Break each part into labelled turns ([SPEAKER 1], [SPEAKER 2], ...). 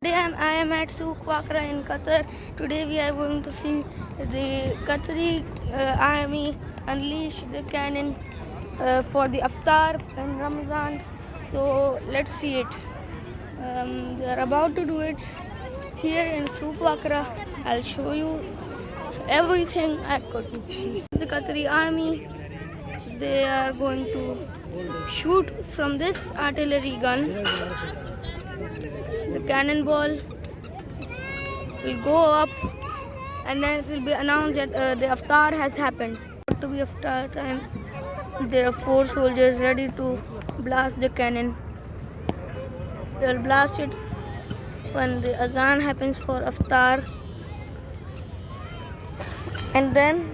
[SPEAKER 1] Today I am at Souq Wakra in Qatar. Today we are going to see the Qatari army unleash the cannon for the iftar in Ramadan. So let's see it. They are about to do it here in Souq Wakra. I'll show you everything I could. The Qatari army, they are going to shoot from this artillery gun. The cannonball will go up and then it will be announced that the iftar has happened. To be iftar time, there are 4 soldiers ready to blast the cannon. They will blast it when the azan happens for iftar, and then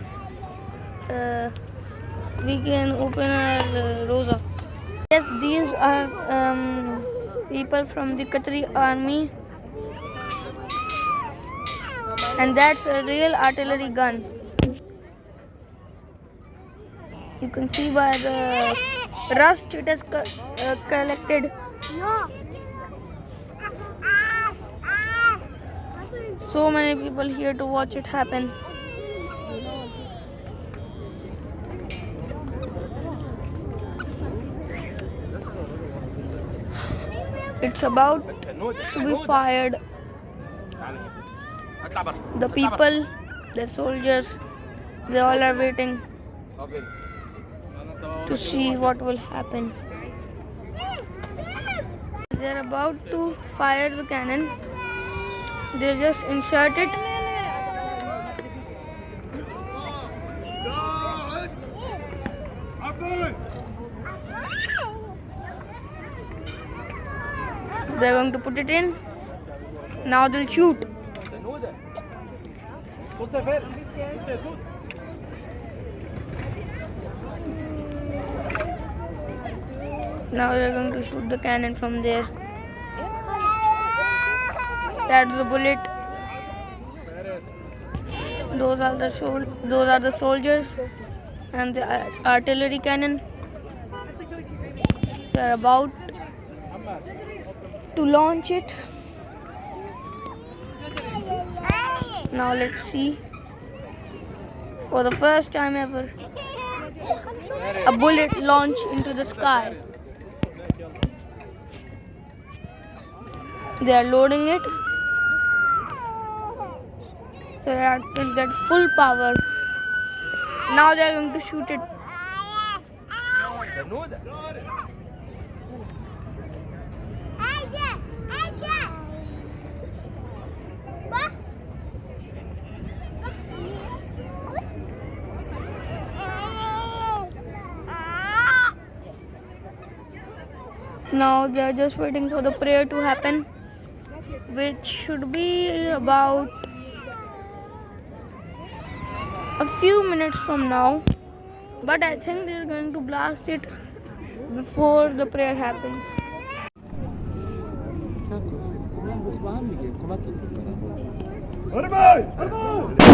[SPEAKER 1] we can open our roza. Yes, these are people from the Qatari army, and that's a real artillery gun. You can see by the rust it has collected. So many people here to watch it happen. It's about to be fired. The people, the soldiers, they all are waiting to see what will happen. They're about to fire the cannon. They just insert it. They're going to put it in. Now they'll shoot. Now they're going to shoot the cannon from there. That's the bullet. Those are the soldiers and the artillery cannon. They're about to launch it. Now let's see. For the first time ever, a bullet launched into the sky. They are loading it so that it will get full power. Now they are going to shoot it. Now they are just waiting for the prayer to happen, which should be about a few minutes from now. But I think they are going to blast it before the prayer happens.
[SPEAKER 2] Arabay!